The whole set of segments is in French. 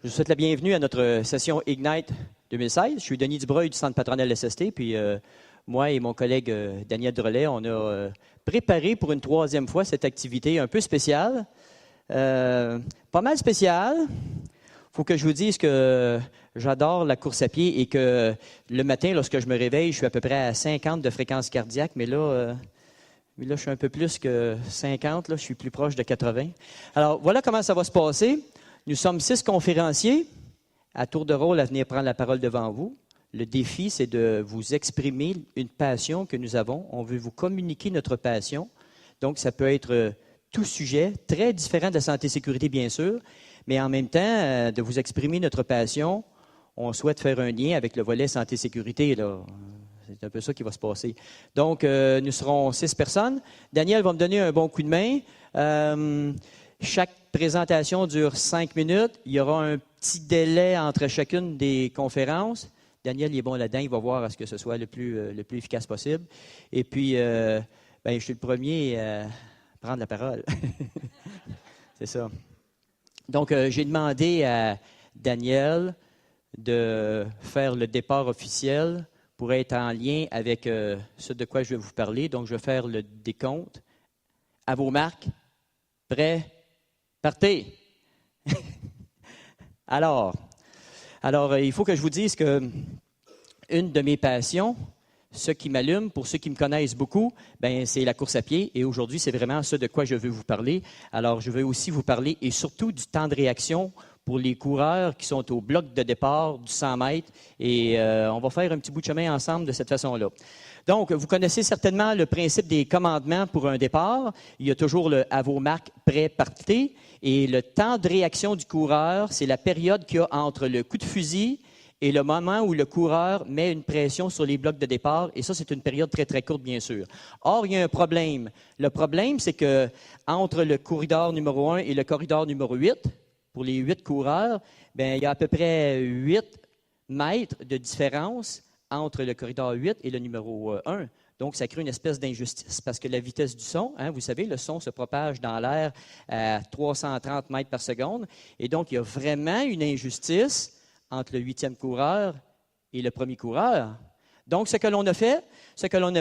Je vous souhaite la bienvenue à notre session Ignite 2016. Je suis Denis Dubreuil du Centre patronal SST, puis moi et mon collègue Daniel Drolet, on a préparé pour une troisième fois cette activité un peu spéciale, pas mal spéciale. Il faut que je vous dise que j'adore la course à pied et que le matin, lorsque je me réveille, je suis à peu près à 50 de fréquence cardiaque, mais là, je suis un peu plus que 50, là, je suis plus proche de 80. Alors, voilà comment ça va se passer. Nous sommes 6 conférenciers à tour de rôle à venir prendre la parole devant vous. Le défi, c'est de vous exprimer une passion que nous avons. On veut vous communiquer notre passion. Donc, ça peut être tout sujet, très différent de la santé et sécurité, bien sûr, mais en même temps, de vous exprimer notre passion, on souhaite faire un lien avec le volet santé et sécurité, là. C'est un peu ça qui va se passer. Donc, nous serons 6 personnes. Daniel va me donner un bon coup de main. Chaque présentation dure 5 minutes. Il y aura un petit délai entre chacune des conférences. Daniel, il est bon là-dedans. Il va voir à ce que ce soit le plus efficace possible. Et puis, je suis le premier à prendre la parole. C'est ça. Donc, j'ai demandé à Daniel de faire le départ officiel pour être en lien avec ce de quoi je vais vous parler. Donc, je vais faire le décompte. À vos marques. Prêts? Partez! Alors, il faut que je vous dise que une de mes passions, ce qui m'allume, pour ceux qui me connaissent beaucoup, c'est la course à pied. Et aujourd'hui, c'est vraiment ce de quoi je veux vous parler. Alors, je veux aussi vous parler et surtout du temps de réaction pour les coureurs qui sont au bloc de départ du 100 mètres. Et on va faire un petit bout de chemin ensemble de cette façon-là. Donc, vous connaissez certainement le principe des commandements pour un départ. Il y a toujours le « à vos marques, prêts, partez ». Et le temps de réaction du coureur, c'est la période qu'il y a entre le coup de fusil et le moment où le coureur met une pression sur les blocs de départ. Et ça, c'est une période très, très courte, bien sûr. Or, il y a un problème. Le problème, c'est que entre le corridor numéro 1 et le corridor numéro 8, pour les 8 coureurs, il y a à peu près 8 mètres de différence entre le corridor 8 et le numéro 1. Donc, ça crée une espèce d'injustice parce que la vitesse du son, vous savez, le son se propage dans l'air à 330 mètres par seconde. Et donc, il y a vraiment une injustice entre le 8e coureur et le premier coureur. Donc, ce que l'on a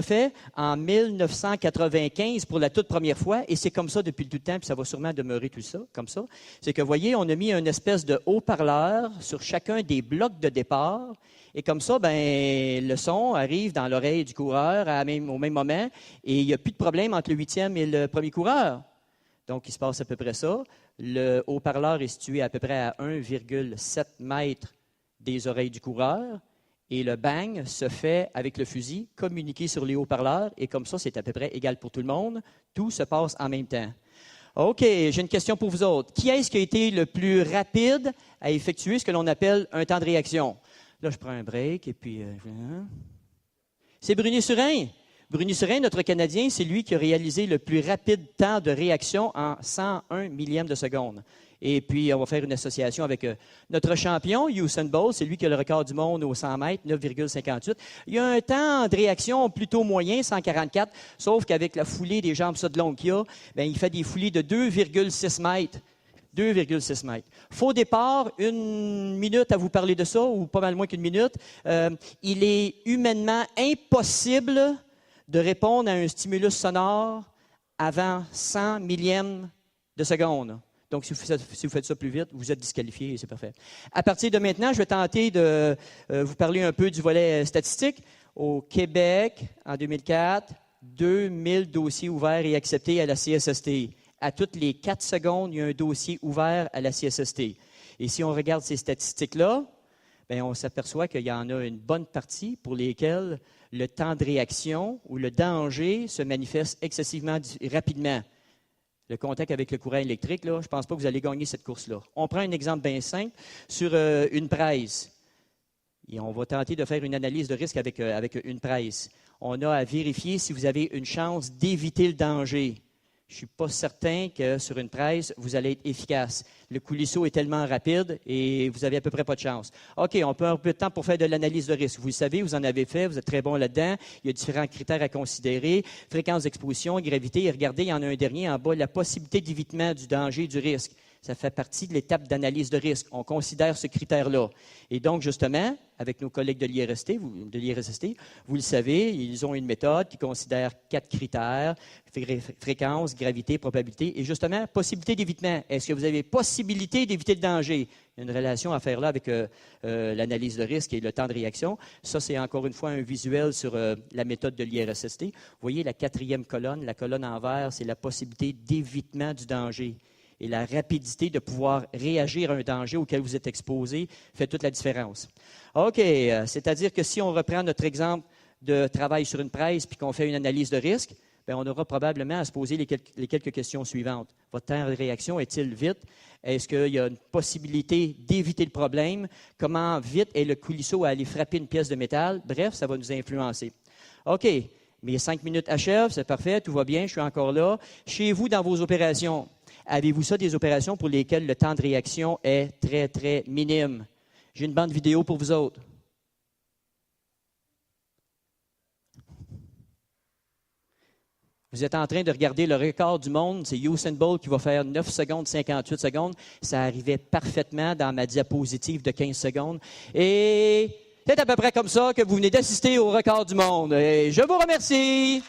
fait en 1995 pour la toute première fois, et c'est comme ça depuis tout le temps, puis ça va sûrement demeurer tout ça, comme ça, c'est que, vous voyez, on a mis une espèce de haut-parleur sur chacun des blocs de départ, et comme ça, le son arrive dans l'oreille du coureur au même moment, et il n'y a plus de problème entre le 8e et le premier coureur. Donc, il se passe à peu près ça. Le haut-parleur est situé à peu près à 1,7 mètres des oreilles du coureur. Et le bang se fait avec le fusil, communiqué sur les haut-parleurs, et comme ça, c'est à peu près égal pour tout le monde. Tout se passe en même temps. OK, j'ai une question pour vous autres. Qui est-ce qui a été le plus rapide à effectuer ce que l'on appelle un temps de réaction? Là, je prends un break, et puis... C'est Bruni-Surin. Bruni-Surin, notre Canadien, c'est lui qui a réalisé le plus rapide temps de réaction en 101 millièmes de seconde. Et puis, on va faire une association avec notre champion, Usain Bolt. C'est lui qui a le record du monde au 100 mètres, 9,58. Il y a un temps de réaction plutôt moyen, 144, sauf qu'avec la foulée des jambes ça de longue qu'il y a, il fait des foulées de 2,6 mètres. 2,6 mètres. Faux départ, 1 minute à vous parler de ça, ou pas mal moins qu'une minute. Il est humainement impossible de répondre à un stimulus sonore avant 100 millièmes de seconde. Donc, si vous faites ça plus vite, vous êtes disqualifié et c'est parfait. À partir de maintenant, je vais tenter de vous parler un peu du volet statistique. Au Québec, en 2004, 2000 dossiers ouverts et acceptés à la CSST. À toutes les 4 secondes, il y a un dossier ouvert à la CSST. Et si on regarde ces statistiques-là, on s'aperçoit qu'il y en a une bonne partie pour lesquelles le temps de réaction ou le danger se manifeste excessivement rapidement. Le contact avec le courant électrique, là, je ne pense pas que vous allez gagner cette course-là. On prend un exemple bien simple sur une presse. Et on va tenter de faire une analyse de risque avec une presse. On a à vérifier si vous avez une chance d'éviter le danger. Je ne suis pas certain que sur une presse, vous allez être efficace. Le coulisseau est tellement rapide et vous avez à peu près pas de chance. OK, on peut avoir un peu de temps pour faire de l'analyse de risque. Vous le savez, vous en avez fait, vous êtes très bon là-dedans. Il y a différents critères à considérer. Fréquence d'exposition, gravité. Et regardez, il y en a un dernier en bas, la possibilité d'évitement du danger et du risque. Ça fait partie de l'étape d'analyse de risque. On considère ce critère-là. Et donc, justement, avec nos collègues de l'IRSST, vous le savez, ils ont une méthode qui considère 4 critères: fréquence, gravité, probabilité et justement, possibilité d'évitement. Est-ce que vous avez possibilité d'éviter le danger? Il y a une relation à faire là avec l'analyse de risque et le temps de réaction. Ça, c'est encore une fois un visuel sur la méthode de l'IRSST. Vous voyez la 4e colonne, la colonne en vert, c'est la possibilité d'évitement du danger. Et la rapidité de pouvoir réagir à un danger auquel vous êtes exposé fait toute la différence. OK, c'est-à-dire que si on reprend notre exemple de travail sur une presse puis qu'on fait une analyse de risque, bien, on aura probablement à se poser les quelques questions suivantes. Votre temps de réaction est-il vite? Est-ce qu'il y a une possibilité d'éviter le problème? Comment vite est le coulisseau à aller frapper une pièce de métal? Bref, ça va nous influencer. OK, mes 5 minutes achèvent, c'est parfait, tout va bien, je suis encore là. Chez vous, dans vos opérations, avez-vous ça, des opérations pour lesquelles le temps de réaction est très, très minime? J'ai une bande vidéo pour vous autres. Vous êtes en train de regarder le record du monde, c'est Usain Bolt qui va faire 9 secondes 58 secondes. Ça arrivait parfaitement dans ma diapositive de 15 secondes. Et c'est à peu près comme ça que vous venez d'assister au record du monde. Et je vous remercie.